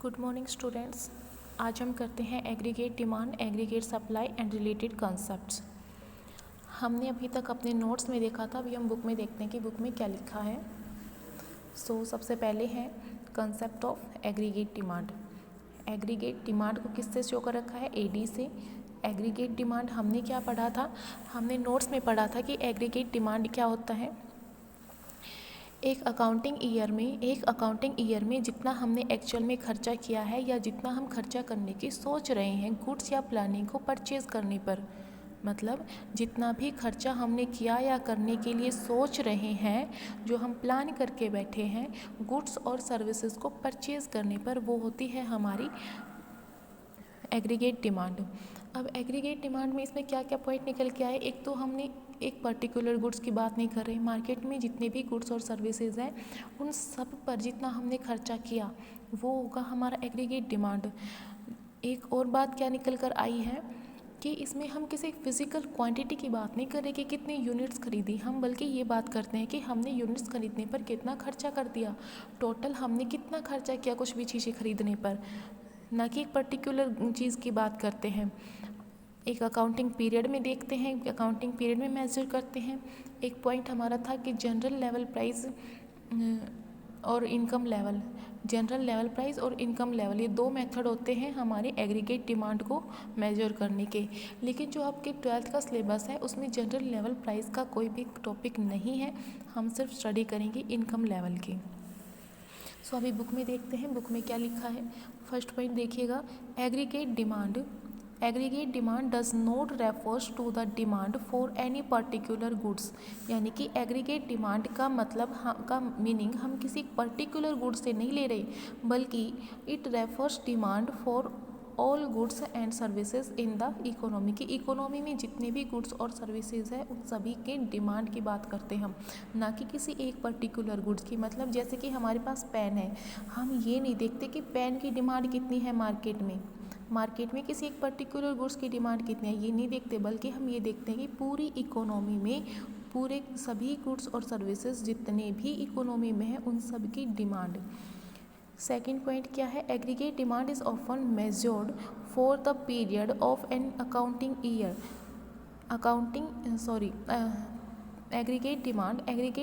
Good morning students. आज हम करते हैं aggregate demand, aggregate supply and related concepts. हमने अभी तक अपने नोट्स में देखा था, अभी हम बुक में देखते हैं कि बुक में क्या लिखा है। सबसे पहले है concept of aggregate demand. Aggregate demand को किससे शो कर रखा है? एडी से। एग्रीगेट डिमांड हमने क्या पढ़ा था? हमने नोट्स में पढ़ा था कि एग्रीगेट डिमांड क्या होता है। एक अकाउंटिंग ईयर में जितना हमने एक्चुअल में खर्चा किया है या जितना हम खर्चा करने की सोच रहे हैं गुड्स या प्लानिंग को परचेज़ करने पर, मतलब जितना भी खर्चा हमने किया या करने के लिए सोच रहे हैं, जो हम प्लान करके बैठे हैं गुड्स और सर्विसेज को परचेज़ करने पर, वो होती है हमारी एग्रीगेट डिमांड। अब एग्रीगेट डिमांड में इसमें क्या क्या पॉइंट निकल के आए? एक तो हमने एक पर्टिकुलर गुड्स की बात नहीं कर रहे, मार्केट में जितने भी गुड्स और सर्विसेज हैं उन सब पर जितना हमने खर्चा किया वो होगा हमारा एग्रीगेट डिमांड। एक और बात क्या निकल कर आई है कि इसमें हम किसी फिज़िकल क्वांटिटी की बात नहीं कर रहे कि कितने यूनिट्स खरीदी हम, बल्कि ये बात करते हैं कि हमने यूनिट्स खरीदने पर कितना खर्चा कर दिया, टोटल हमने कितना खर्चा किया कुछ भी चीज़ें खरीदने पर, ना कि एक पर्टिकुलर चीज़ की बात करते हैं। एक अकाउंटिंग पीरियड में देखते हैं, अकाउंटिंग पीरियड में मेजर करते हैं। एक पॉइंट हमारा था कि जनरल लेवल प्राइस और income level, general level price और इनकम लेवल, ये दो मेथड होते हैं हमारे एग्रीगेट डिमांड को मेजर करने के। लेकिन जो आपके 12th का सिलेबस है उसमें जनरल लेवल प्राइस का कोई भी टॉपिक नहीं है, हम सिर्फ स्टडी करेंगे इनकम लेवल की। अभी बुक में देखते हैं, बुक में क्या लिखा है। फर्स्ट पॉइंट देखिएगा, aggregate demand does not refers to the demand for any particular goods. यानी कि एग्रीगेट डिमांड का मतलब का मीनिंग हम किसी पर्टिकुलर गुड्स से नहीं ले रहे, बल्कि it refers demand for all goods and services in the economy. की इकोनॉमी में जितने भी गुड्स और सर्विसेज है उन सभी के डिमांड की बात करते हैं हम, ना कि किसी एक पर्टिकुलर गुड्स की। मतलब जैसे कि हमारे पास पेन है, हम ये नहीं देखते कि पेन की डिमांड कितनी है मार्केट में किसी एक पर्टिकुलर गुड्स की डिमांड कितनी है ये नहीं देखते, बल्कि हम ये देखते हैं कि पूरी इकोनॉमी में पूरे सभी गुड्स और सर्विसेज जितने भी इकोनॉमी में हैं उन सब की डिमांड। सेकेंड पॉइंट क्या है? Aggregate demand is often measured for the period of an accounting year. Aggregate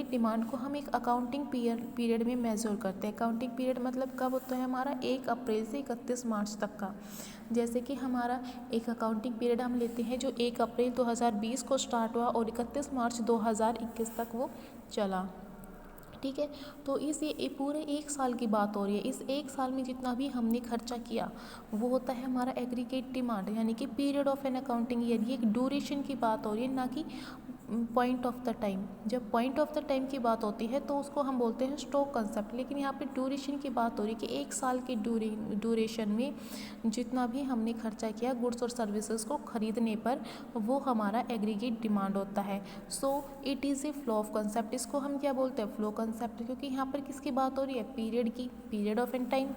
demand को हम एक अकाउंटिंग पीरियड में मेजर करते हैं। अकाउंटिंग पीरियड मतलब कब होता है हमारा? 1 अप्रैल से 31 मार्च तक का। जैसे कि हमारा एक अकाउंटिंग पीरियड हम लेते हैं जो 1 अप्रैल 2020 को स्टार्ट हुआ और 31 मार्च 2021 तक वो चला, ठीक है। तो इस ये पूरे 1 साल की बात हो रही है, इस 1 साल में जितना भी हमने खर्चा किया वो होता है हमारा एग्रीगेट डिमांड, यानी कि period of an accounting year. ये एक ड्यूरेशन की बात हो रही है, ना कि पॉइंट ऑफ द टाइम। जब पॉइंट ऑफ द टाइम की बात होती है तो उसको हम बोलते हैं स्टॉक कंसेप्ट, लेकिन यहाँ पे ड्यूरेशन की बात हो रही है कि 1 साल के ड्यूरेशन में जितना भी हमने खर्चा किया गुड्स और सर्विसेज को खरीदने पर वो हमारा एग्रीगेट डिमांड होता है। It is a flow of concept. इसको हम क्या बोलते हैं? फ्लो कंसेप्ट, क्योंकि यहाँ पर किसकी बात हो रही है? पीरियड की, पीरियड ऑफ एन टाइम।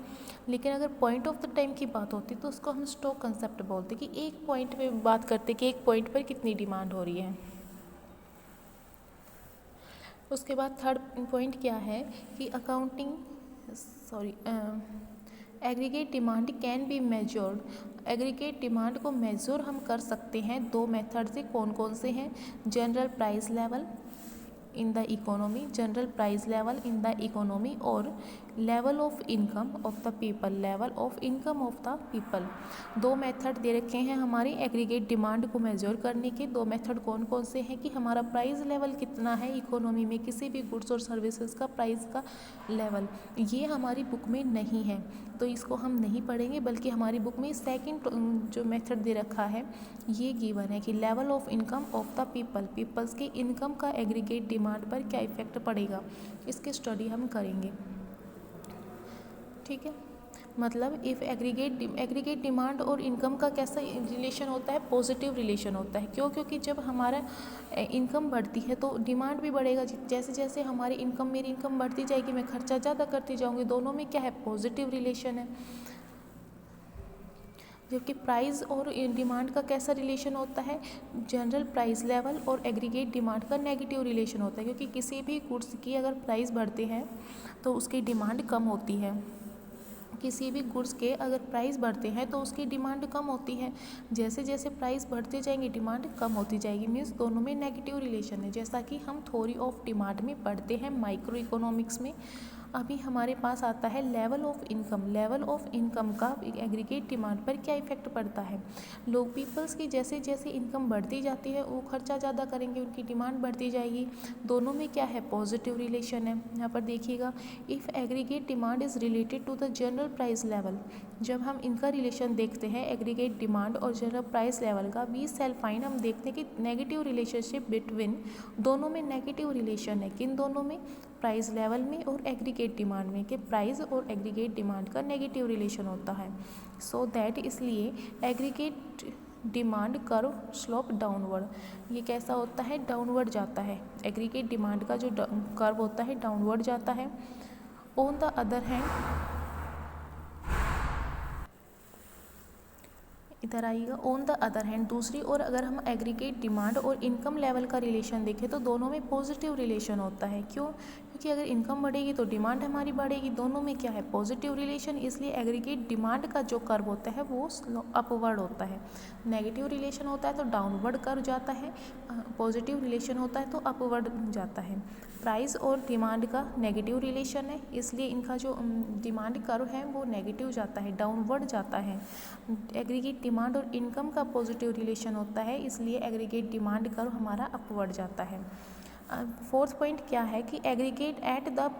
लेकिन अगर पॉइंट ऑफ द टाइम की बात होती तो उसको हम स्टॉक कंसेप्ट बोलते कि एक पॉइंट पे बात करते कि एक पॉइंट पर कितनी डिमांड हो रही है। उसके बाद थर्ड पॉइंट क्या है कि aggregate demand can be measured. Aggregate demand को मेजर हम कर सकते हैं 2 मेथड से। कौन कौन से हैं? General price level in the economy, general price level in the economy, और level of income of the people, level of income of the people. 2 method दे रखे हैं हमारी एग्रीगेट डिमांड को मेजर करने के। 2 मेथड कौन कौन से हैं कि हमारा प्राइस लेवल कितना है इकोनॉमी में, किसी भी गुड्स और सर्विसेज का प्राइस का लेवल, ये हमारी बुक में नहीं है तो इसको हम नहीं पढ़ेंगे, बल्कि हमारी बुक में सेकंड जो मेथड दे रखा है ये गिवन है कि level of income of the peoples की इनकम का एग्रीगेट डिमांड पर क्या इफेक्ट पड़ेगा, इसकी स्टडी हम करेंगे, ठीक है। मतलब इफ़ एग्रीगेट डिमांड और इनकम का कैसा रिलेशन होता है? पॉजिटिव रिलेशन होता है। क्यों? क्योंकि जब हमारा इनकम बढ़ती है तो डिमांड भी बढ़ेगा। जैसे जैसे हमारी मेरी इनकम बढ़ती जाएगी मैं खर्चा ज़्यादा करती जाऊँगी, दोनों में क्या है? पॉजिटिव रिलेशन है। जबकि प्राइस और डिमांड का कैसा रिलेशन होता है? जनरल प्राइस लेवल और एग्रीगेट डिमांड का नेगेटिव रिलेशन होता है, क्योंकि किसी भी गुड्स की अगर प्राइस बढ़ते हैं तो उसकी डिमांड कम होती है। किसी भी गुड्स के अगर प्राइस बढ़ते हैं तो उसकी डिमांड कम होती है, जैसे जैसे प्राइस बढ़ते जाएंगे डिमांड कम होती जाएगी। मीन्स दोनों में नेगेटिव रिलेशन है, जैसा कि हम थ्योरी ऑफ डिमांड में पढ़ते हैं माइक्रो इकोनॉमिक्स में। अभी हमारे पास आता है level of income. Level of income का एग्रीगेट डिमांड पर क्या इफेक्ट पड़ता है। लोग पीपल्स की जैसे जैसे इनकम बढ़ती जाती है वो खर्चा ज़्यादा करेंगे, उनकी डिमांड बढ़ती जाएगी। दोनों में क्या है, पॉजिटिव रिलेशन है। यहाँ पर देखिएगा, if aggregate demand is related to the general price level. जब हम इनका रिलेशन देखते हैं एग्रीगेट डिमांड और जनरल प्राइस लेवल का, वी सेल फाइंड, हम देखते हैं कि नेगेटिव रिलेशनशिप बिटवीन, दोनों में नेगेटिव रिलेशन है। किन दोनों में, प्राइस लेवल में और एग्रीगेट डिमांड में, कि प्राइस और एग्रीगेट डिमांड का नेगेटिव रिलेशन होता है। सो दैट, इसलिए aggregate demand curve slope downward, ये कैसा होता है, डाउनवर्ड जाता है। एग्रीगेट डिमांड का जो कर्व होता है डाउनवर्ड जाता है। ऑन द अदर हैंड, इधर आइएगा, ऑन द अदर हैंड, दूसरी ओर अगर हम एग्रीगेट डिमांड और इनकम लेवल का रिलेशन देखें तो दोनों में पॉजिटिव रिलेशन होता है। क्यों, क्योंकि अगर इनकम बढ़ेगी तो डिमांड हमारी बढ़ेगी, दोनों में क्या है, पॉजिटिव रिलेशन। इसलिए एग्रीगेट डिमांड का जो कर्व होता है वो अपवर्ड होता है। नेगेटिव रिलेशन होता है तो डाउनवर्ड कर्व जाता है, पॉजिटिव रिलेशन होता है तो अपवर्ड जाता है। प्राइस और डिमांड का नेगेटिव रिलेशन है, इसलिए इनका जो डिमांड कर्व है वो नेगेटिव जाता है, डाउनवर्ड जाता है। एग्रीगेट डिमांड और इनकम का पॉजिटिव रिलेशन होता है, इसलिए एग्रीगेट डिमांड कर्व हमारा अपवर्ड जाता है। फोर्थ पॉइंट क्या है कि एग्रीगेट एट द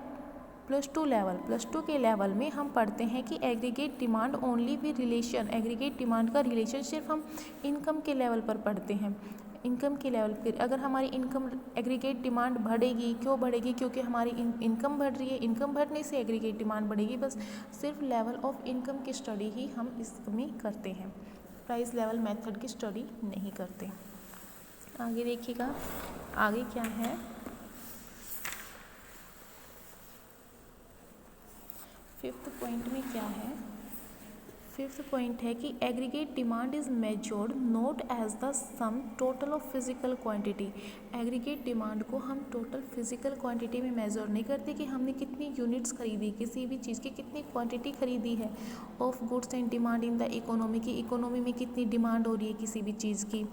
+2 लेवल, +2 के लेवल में हम पढ़ते हैं कि aggregate demand only with relation, aggregate demand का रिलेशन सिर्फ हम इनकम के लेवल पर पढ़ते हैं। इनकम के लेवल पर अगर हमारी इनकम, एग्रीगेट डिमांड बढ़ेगी, क्यों बढ़ेगी, क्योंकि हमारी इनकम बढ़ रही है, इनकम बढ़ने से एग्रीगेट डिमांड बढ़ेगी। बस सिर्फ लेवल ऑफ इनकम की स्टडी ही हम इसमें करते हैं, प्राइस लेवल मेथड की स्टडी नहीं करते। आगे देखिएगा, आगे क्या है, फिफ्थ पॉइंट में क्या है, फिफ्थ पॉइंट है कि aggregate demand is measured not as the sum total of physical quantity. Aggregate demand को हम टोटल फिजिकल क्वांटिटी में मेजर नहीं करते कि हमने कितनी यूनिट्स खरीदी, किसी भी चीज़ की कितनी क्वांटिटी खरीदी है, of goods and demand in the economy, की इकोनॉमी में कितनी डिमांड हो रही है किसी भी चीज़ की।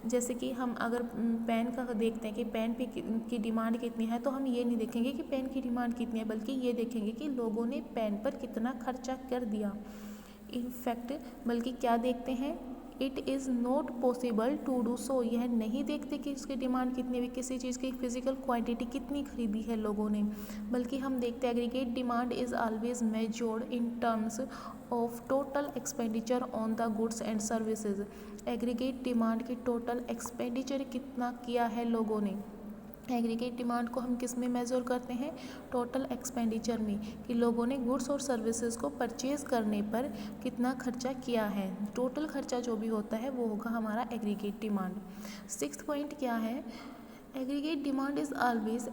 जैसे कि हम अगर पेन का देखते हैं कि पेन पे की डिमांड कितनी है, तो हम ये नहीं देखेंगे कि पेन की डिमांड कितनी है, बल्कि ये देखेंगे कि लोगों ने पेन पर कितना खर्चा कर दिया। इनफैक्ट बल्कि क्या देखते हैं, it is not possible to do so, यह नहीं देखते कि इसकी डिमांड कितनी है, किसी चीज़ की फिजिकल क्वांटिटी कितनी खरीदी है लोगों ने, बल्कि हम देखते हैं aggregate demand is always measured in terms of total expenditure on the goods and services. Aggregate demand की टोटल एक्सपेंडिचर कितना किया है लोगों ने, एग्रीगेट डिमांड को हम किस में मेज़र करते हैं, टोटल एक्सपेंडिचर में, कि लोगों ने गुड्स और सर्विसेज को परचेज़ करने पर कितना खर्चा किया है। टोटल खर्चा जो भी होता है वो होगा हमारा एग्रीगेट डिमांड। सिक्स्थ पॉइंट क्या है, aggregate demand is always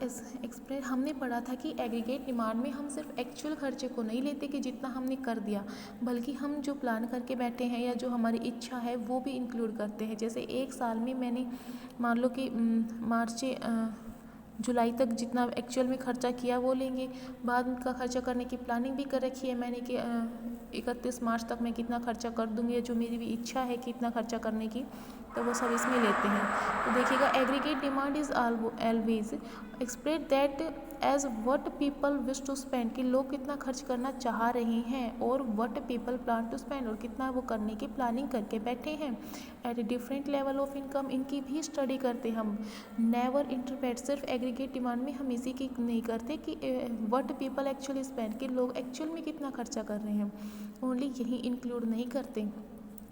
express, हमने पढ़ा था कि एग्रीगेट डिमांड में हम सिर्फ एक्चुअल खर्चे को नहीं लेते कि जितना हमने कर दिया, बल्कि हम जो प्लान करके बैठे हैं या जो हमारी इच्छा है वो भी इंक्लूड करते हैं। जैसे एक साल में मैंने मान लो कि मार्च से जुलाई तक जितना एक्चुअल में खर्चा किया वो लेंगे, बाद का खर्चा करने की प्लानिंग भी कर रखी है मैंने कि 31 मार्च तक मैं कितना खर्चा कर दूँगी, या जो मेरी भी इच्छा है कितना खर्चा करने की, तो वो सब इसमें लेते हैं। तो देखिएगा, aggregate demand is always express that as what people wish to spend, कि लोग कितना खर्च करना चाह रहे हैं, और what people plan to spend, और कितना वो करने की प्लानिंग करके बैठे हैं। At different level of income, इनकी भी स्टडी करते हम। नेवर इंटरप्रेट, सिर्फ एग्रीगेट डिमांड में हम इसी की नहीं करते कि व्हाट पीपल एक्चुअली स्पेंड, कि लोग एक्चुअल में कितना खर्चा कर रहे हैं, ओनली यही इंक्लूड नहीं करते,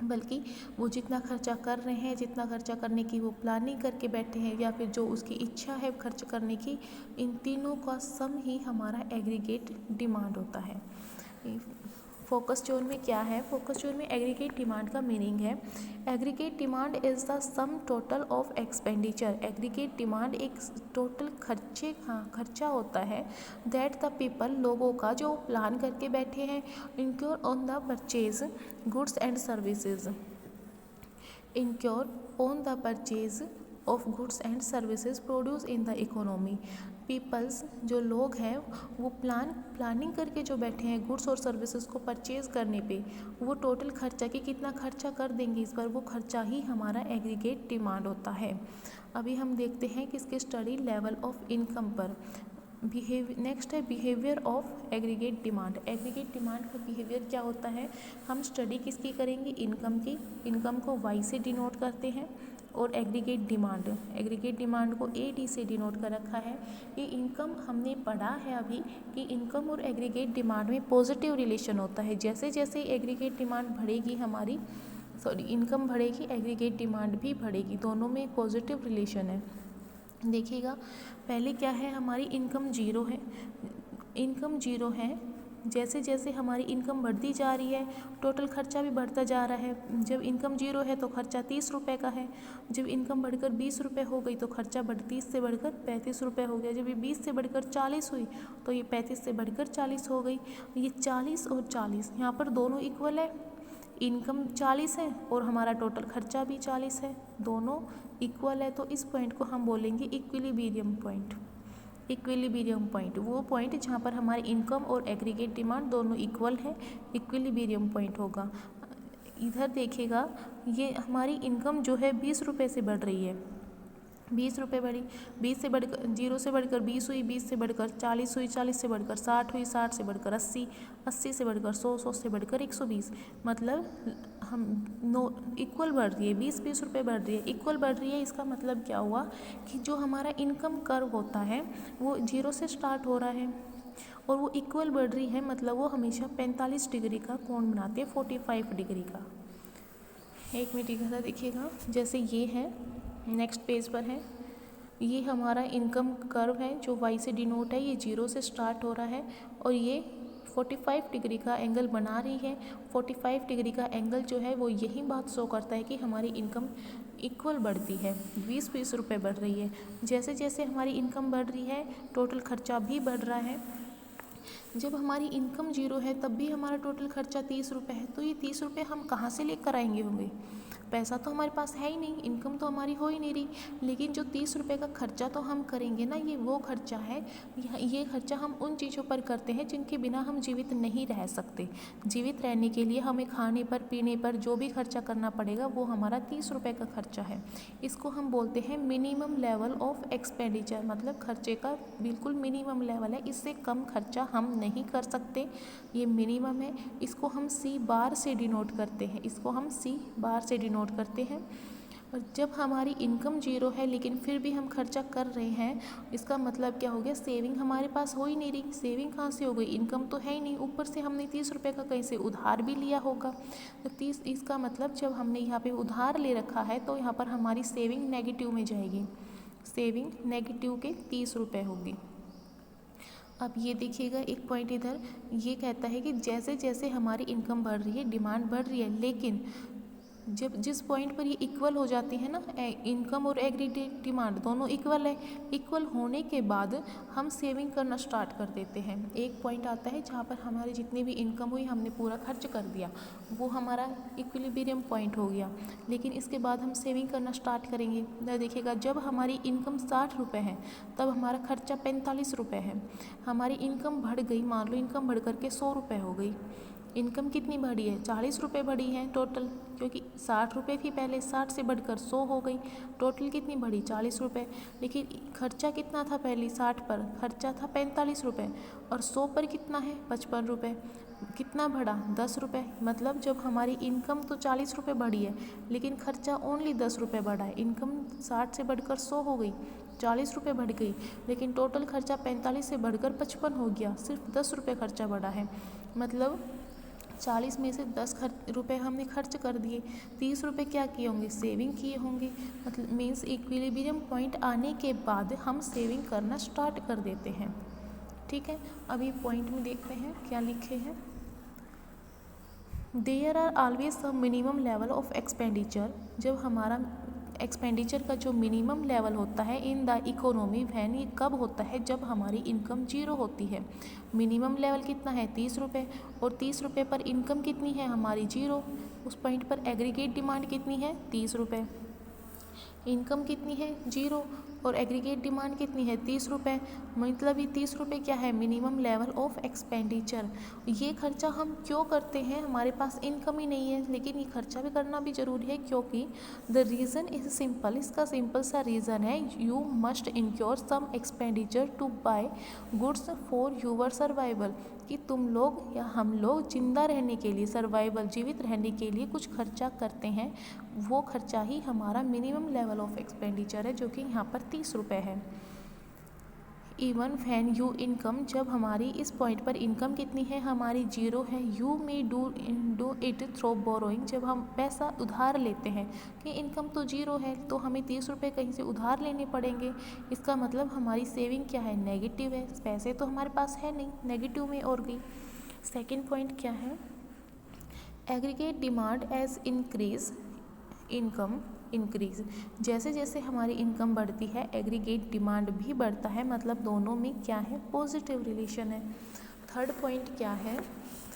बल्कि वो जितना खर्चा कर रहे हैं, जितना खर्चा करने की वो प्लानिंग करके बैठे हैं, या फिर जो उसकी इच्छा है खर्च करने की, इन तीनों का सम ही हमारा एग्रीगेट डिमांड होता है। फोकस जोन में क्या है, फोकस जोन में एग्रीगेट डिमांड का मीनिंग है, aggregate demand is the sum total of expenditure. Aggregate demand एक टोटल खर्चा होता है दैट द पीपल, लोगों का जो प्लान करके बैठे हैं, incur on the purchase goods and services, incur on the purchase of goods and services produce in the economy. Peoples जो लोग हैं वो प्लानिंग करके जो बैठे हैं गुड्स और सर्विसेज को परचेज़ करने पे, वो टोटल खर्चा कि कितना खर्चा कर देंगे इस पर, वो खर्चा ही हमारा एग्रीगेट डिमांड होता है। अभी हम देखते हैं कि इसके स्टडी लेवल ऑफ इनकम पर। नेक्स्ट है behaviour of aggregate demand. Aggregate demand का बिहेवियर क्या होता है, हम स्टडी किसकी करेंगे, इनकम की। इनकम को वाई से डिनोट करते हैं और एग्रीगेट डिमांड को AD से डिनोट कर रखा है। ये इनकम हमने पढ़ा है अभी कि इनकम और एग्रीगेट डिमांड में पॉजिटिव रिलेशन होता है। जैसे जैसे एग्रीगेट डिमांड बढ़ेगी हमारी इनकम बढ़ेगी, एग्रीगेट डिमांड भी बढ़ेगी, दोनों में पॉजिटिव रिलेशन है। देखिएगा पहले क्या है, हमारी इनकम जीरो है। जैसे जैसे हमारी इनकम बढ़ती जा रही है टोटल खर्चा भी बढ़ता जा रहा है। जब इनकम जीरो है तो खर्चा 30 रुपये का है। जब इनकम बढ़कर 20 रुपये हो गई तो खर्चा 30 से बढ़कर 35 रुपये हो गया। जब ये 20 से बढ़कर 40 हुई तो ये 35 से बढ़कर 40 हो गई। ये 40 और 40 यहाँ पर दोनों इक्वल है, इनकम 40 है और हमारा टोटल खर्चा भी 40 है, दोनों इक्वल है। तो इस पॉइंट को हम बोलेंगे इक्विलिब्रियम पॉइंट। वो पॉइंट जहाँ पर हमारी इनकम और एग्रीगेट डिमांड दोनों इक्वल है, इक्विलिब्रियम पॉइंट होगा। इधर देखिएगा ये हमारी इनकम जो है 20 रुपये से बढ़ रही है, 20 रुपये बढ़ी, 20 से बढ़कर 0 से बढ़कर 20 हुई, 20 से बढ़कर 40 हुई, 40 से बढ़कर 60 हुई, 60 से बढ़कर 80, 80 से बढ़कर 100, 100 से बढ़कर 120। मतलब हम इक्वल बढ़ रही है, 20 रुपये बढ़ रही है, इक्वल बढ़ रही है। इसका मतलब क्या हुआ कि जो हमारा इनकम कर्व होता है वो 0 से स्टार्ट हो रहा है और वो इक्वल बढ़ रही है, मतलब वो हमेशा 45 डिग्री का कोण बनाते हैं, 45 डिग्री का। एक मिनट इधर देखिएगा, जैसे ये है नेक्स्ट पेज पर है, ये हमारा इनकम कर्व है जो वाई से डिनोट है, ये 0 से स्टार्ट हो रहा है और ये 45 डिग्री का एंगल बना रही है। 45 डिग्री का एंगल जो है वो यही बात शो करता है कि हमारी इनकम इक्वल बढ़ती है, 20 रुपये बढ़ रही है। जैसे जैसे हमारी इनकम बढ़ रही है टोटल खर्चा भी बढ़ रहा है। जब हमारी इनकम 0 है तब भी हमारा टोटल खर्चा 30 रुपये है, तो ये 30 रुपये हम कहाँ से लेकर आएंगे होंगे, पैसा तो हमारे पास है ही नहीं, इनकम तो हमारी हो ही नहीं रही। लेकिन जो 30 रुपये का खर्चा तो हम करेंगे ना, ये वो खर्चा है, ये खर्चा हम उन चीज़ों पर करते हैं जिनके बिना हम जीवित नहीं रह सकते। जीवित रहने के लिए हमें खाने पर पीने पर जो भी खर्चा करना पड़ेगा वो हमारा 30 रुपये का खर्चा है। इसको हम बोलते हैं मिनिमम लेवल ऑफ एक्सपेंडिचर, मतलब खर्चे का बिल्कुल मिनिमम लेवल है, इससे कम खर्चा हम नहीं कर सकते, ये मिनिमम है। इसको हम C बार से डिनोट करते हैं, और जब हमारी इनकम 0 है लेकिन फिर भी हम खर्चा कर रहे हैं, इसका मतलब क्या हो गया, सेविंग हमारे पास हो ही नहीं रही। सेविंग कहाँ से हो गई, इनकम तो है ही नहीं, ऊपर से हमने 30 रुपये का कहीं से उधार भी लिया होगा। तो 30, इसका मतलब जब हमने यहाँ पे उधार ले रखा है तो यहाँ पर हमारी सेविंग नेगेटिव में जाएगी, सेविंग नेगेटिव के 30 रुपये होगी। अब ये देखिएगा एक पॉइंट इधर ये कहता है कि जैसे जैसे हमारी इनकम बढ़ रही है डिमांड बढ़ रही है, लेकिन जब जिस पॉइंट पर ये इक्वल हो जाती है ना, इनकम और एग्रीगेट डिमांड दोनों इक्वल है, इक्वल होने के बाद हम सेविंग करना स्टार्ट कर देते हैं। एक पॉइंट आता है जहाँ पर हमारी जितनी भी इनकम हुई हमने पूरा खर्च कर दिया, वो हमारा इक्विलिब्रियम पॉइंट हो गया। लेकिन इसके बाद हम सेविंग करना स्टार्ट करेंगे। देखिएगा जब हमारी इनकम 60 रुपये है तब हमारा खर्चा 45 रुपये है। हमारी इनकम बढ़ गई, मान लो इनकम बढ़ करके 100 रुपये हो गई, इनकम कितनी बढ़ी है, 40 रुपये बढ़ी है टोटल, क्योंकि 60 रुपये थी पहले, 60 से बढ़कर 100 हो गई, टोटल कितनी बढ़ी 40 रुपये। लेकिन खर्चा कितना था पहले, 60 पर खर्चा था 45 रुपये और 100 पर कितना है 55 रुपये, कितना बढ़ा 10 रुपये। मतलब जब हमारी इनकम तो 40 रुपये बढ़ी है लेकिन खर्चा ओनली 10 रुपये बढ़ा है। इनकम 60 से बढ़कर 100 हो गई, 40 रुपये बढ़ गई, लेकिन टोटल खर्चा 45 से बढ़कर 55 हो गया, सिर्फ 10 रुपये खर्चा बढ़ा है। मतलब 40 में से 10 रुपये हमने खर्च कर दिए, 30 रुपये क्या किए होंगे, सेविंग किए होंगे। मतलब मीन्स इक्विलिब्रियम पॉइंट आने के बाद हम सेविंग करना स्टार्ट कर देते हैं। ठीक है, अभी पॉइंट में देखते हैं क्या लिखे हैं। There are always a minimum level of expenditure, जब हमारा एक्सपेंडिचर का जो मिनिमम लेवल होता है इन द इकोनॉमी वैन, ये कब होता है, जब हमारी इनकम 0 होती है। मिनिमम लेवल कितना है 30 रुपये, और 30 रुपये पर इनकम कितनी है हमारी 0, उस पॉइंट पर एग्रीगेट डिमांड कितनी है 30 रुपये। इनकम कितनी है 0 और एग्रीगेट डिमांड कितनी है 30 रुपये। मतलब ये 30 रुपये क्या है मिनिमम लेवल ऑफ एक्सपेंडिचर। ये खर्चा हम क्यों करते हैं, हमारे पास इनकम ही नहीं है, लेकिन ये खर्चा भी करना भी ज़रूरी है क्योंकि द रीज़न इज़ सिंपल। इसका सिंपल सा रीज़न है you must incur some expenditure to buy goods for your survival, कि तुम लोग या हम लोग जिंदा रहने के लिए, सर्वाइवल जीवित रहने के लिए कुछ खर्चा करते हैं। वो खर्चा ही हमारा मिनिमम लेवल ऑफ एक्सपेंडिचर है, जो कि यहाँ पर 30 रुपये है। इवन वैन यू इनकम, जब हमारी इस पॉइंट पर इनकम कितनी है हमारी 0 है, you may do it through borrowing, जब हम पैसा उधार लेते हैं कि इनकम तो 0 है तो हमें 30 रुपये कहीं से उधार लेने पड़ेंगे। इसका मतलब हमारी सेविंग क्या है नेगेटिव है, पैसे तो हमारे पास है नहीं, नेगेटिव में और गई। सेकेंड पॉइंट क्या है, aggregate demand as increase income increase, जैसे जैसे हमारी इनकम बढ़ती है एग्रीगेट डिमांड भी बढ़ता है, मतलब दोनों में क्या है पॉजिटिव रिलेशन है। थर्ड पॉइंट क्या है,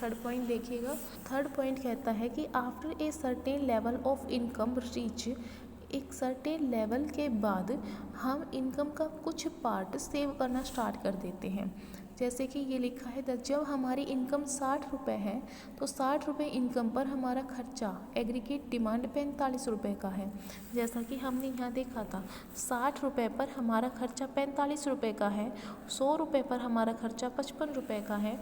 थर्ड पॉइंट देखिएगा, थर्ड पॉइंट कहता है कि after a certain level of income reach, एक सर्टेन लेवल के बाद हम इनकम का कुछ पार्ट सेव करना स्टार्ट कर देते हैं। जैसे कि ये लिखा है जब हमारी इनकम 60 रुपये है तो 60 रुपये इनकम पर हमारा खर्चा एग्रीगेट डिमांड 45 रुपये का है। जैसा कि हमने यहाँ देखा था 60 रुपये पर हमारा खर्चा 45 रुपये का है, 100 रुपये पर हमारा खर्चा 55 रुपये का है,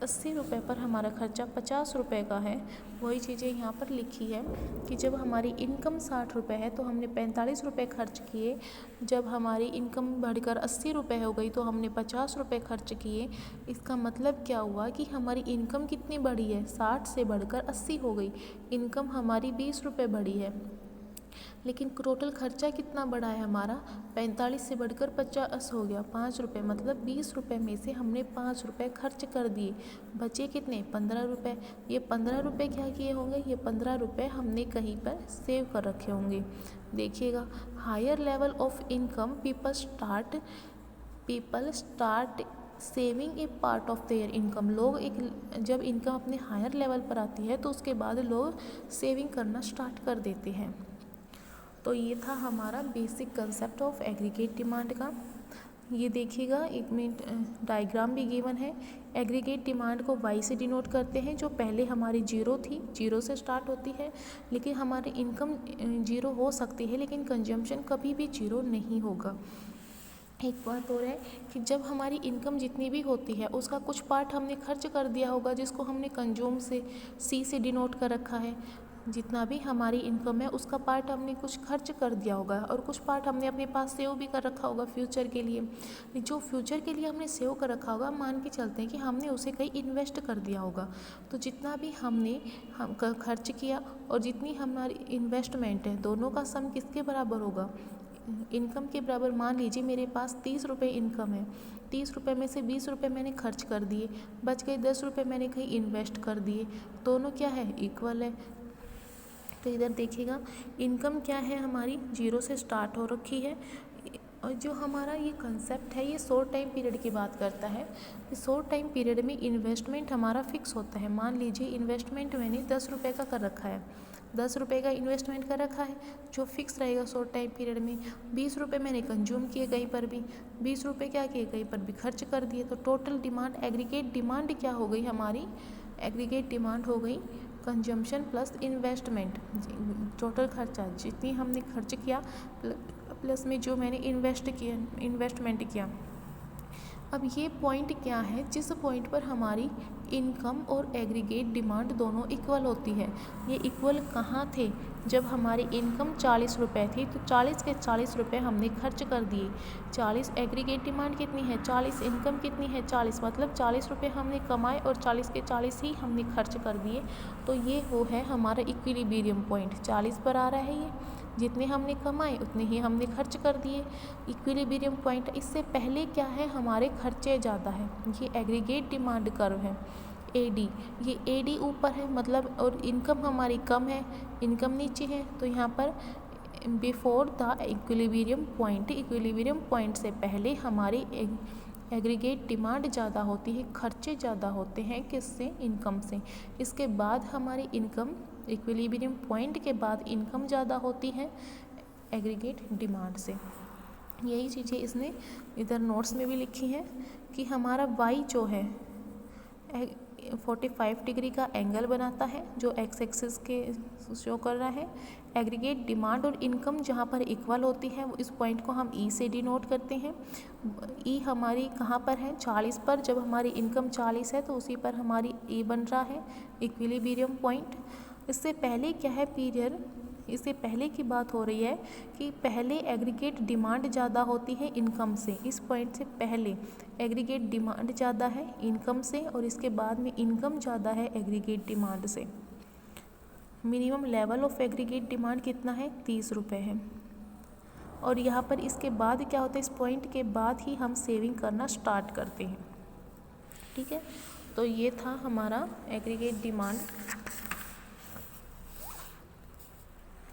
80 रुपये पर हमारा खर्चा 50 रुपये का है। वही चीज़ें यहाँ पर लिखी है कि जब हमारी इनकम 60 रुपये है तो हमने 45 रुपये खर्च किए, जब हमारी इनकम बढ़कर 80 रुपये हो गई तो हमने 50 रुपये खर्च किए। इसका मतलब क्या हुआ कि हमारी इनकम कितनी बढ़ी है, 60 से बढ़कर 80 हो गई, इनकम हमारी 20 रुपये बढ़ी है, लेकिन टोटल खर्चा कितना बढ़ा है हमारा 45 से बढ़कर 50 हो गया, 5 रुपये, मतलब 20 रुपये में से हमने 5 रुपये खर्च कर दिए, बचे कितने 15 रुपये। ये 15 रुपये क्या किए होंगे, ये 15 रुपये हमने कहीं पर सेव कर रखे होंगे। देखिएगा higher level of income people start saving a part of their income, लोग जब इनकम अपने हायर लेवल पर आती है तो उसके बाद लोग सेविंग करना स्टार्ट कर देते हैं। तो ये था हमारा basic concept of aggregate demand का। ये देखिएगा एक मिनट डायग्राम भी गिवन है। एग्रीगेट डिमांड को वाई से डिनोट करते हैं, जो पहले हमारी 0 थी, 0 से स्टार्ट होती है, लेकिन हमारी इनकम 0 हो सकती है लेकिन कंजम्पशन कभी भी 0 नहीं होगा। एक बात और है कि जब हमारी इनकम जितनी भी होती है उसका कुछ पार्ट हमने खर्च कर दिया होगा, जिसको हमने कंज्यूम से सी से डिनोट कर रखा है। जितना भी हमारी इनकम है उसका पार्ट हमने कुछ खर्च कर दिया होगा और कुछ पार्ट हमने अपने पास सेव भी कर रखा होगा फ्यूचर के लिए। जो फ्यूचर के लिए हमने सेव कर रखा होगा, मान के चलते हैं कि हमने उसे कहीं इन्वेस्ट कर दिया होगा, तो जितना भी हमने खर्च किया और जितनी हमारी इन्वेस्टमेंट है, दोनों का सम किसके बराबर होगा, इनकम के बराबर। मान लीजिए मेरे पास 30 रुपये इनकम है, 30 रुपये में से 20 रुपये मैंने खर्च कर दिए, बच गए 10 रुपये मैंने कहीं इन्वेस्ट कर दिए, दोनों क्या है इक्वल है। तो इधर देखिएगा इनकम क्या है हमारी 0 से स्टार्ट हो रखी है, और जो हमारा ये कंसेप्ट है ये शॉर्ट टाइम पीरियड की बात करता है। शॉर्ट टाइम पीरियड में इन्वेस्टमेंट हमारा फिक्स होता है। मान लीजिए इन्वेस्टमेंट मैंने 10 रुपये का कर रखा है, 10 रुपये का इन्वेस्टमेंट कर रखा है जो फिक्स रहेगा शॉर्ट टाइम पीरियड में। 20 रुपये मैंने कंज्यूम किए कहीं पर भी, 20 रुपये क्या किए कहीं पर भी खर्च कर दिए। तो टोटल डिमांड एग्रीगेट डिमांड क्या हो गई हमारी, एग्रीगेट डिमांड हो गई कंजम्पशन प्लस इन्वेस्टमेंट। टोटल खर्चा जितनी हमने खर्च किया प्लस में जो मैंने इन्वेस्टमेंट किया। अब ये पॉइंट क्या है, जिस पॉइंट पर हमारी इनकम और एग्रीगेट डिमांड दोनों इक्वल होती है। ये इक्वल कहाँ थे, जब हमारी इनकम 40 रुपये थी तो 40 के 40 रुपये हमने खर्च कर दिए। 40 एग्रीगेट डिमांड कितनी है 40, इनकम कितनी है 40, मतलब 40 रुपये हमने कमाए और 40 के 40 ही हमने खर्च कर दिए। तो ये वो है हमारा इक्विलिब्रियम पॉइंट, 40 पर आ रहा है ये, जितने हमने कमाए उतने ही हमने खर्च कर दिए, इक्विलिब्रियम पॉइंट। इससे पहले क्या है हमारे खर्चे ज़्यादा है, ये एग्रीगेट डिमांड कर्व है एडी, ये एडी ऊपर है मतलब, और इनकम हमारी कम है, इनकम नीचे है, तो यहाँ पर before the equilibrium point, equilibrium point से पहले हमारी एग्रीगेट डिमांड ज़्यादा होती है, खर्चे ज़्यादा होते हैं किससे, इनकम से। इसके बाद हमारी इनकम, इक्विलिब्रियम पॉइंट के बाद इनकम ज़्यादा होती है, एग्रीगेट डिमांड से। यही चीज़ें इसने इधर नोट्स में भी लिखी हैं कि हमारा वाई जो है 45 डिग्री का एंगल बनाता है जो एक्स एक्सिस के शो कर रहा है। एग्रीगेट डिमांड और इनकम जहाँ पर इक्वल होती है इस पॉइंट को हम ई से डिनोट करते हैं। ई हमारी कहाँ पर है 40 पर, जब हमारी इनकम 40 है तो उसी पर हमारी ई बन रहा है इक्विलिब्रियम पॉइंट। इससे पहले क्या है पीरियड, इससे पहले की बात हो रही है कि पहले एग्रीगेट डिमांड ज़्यादा होती है इनकम से। इस पॉइंट से पहले एग्रीगेट डिमांड ज़्यादा है इनकम से और इसके बाद में इनकम ज़्यादा है एग्रीगेट डिमांड से। Minimum level of aggregate demand कितना है 30 रुपये है। और यहाँ पर इसके बाद क्या होता है, इस पॉइंट के बाद ही हम सेविंग करना स्टार्ट करते हैं। ठीक है, तो ये था हमारा एग्रीगेट डिमांड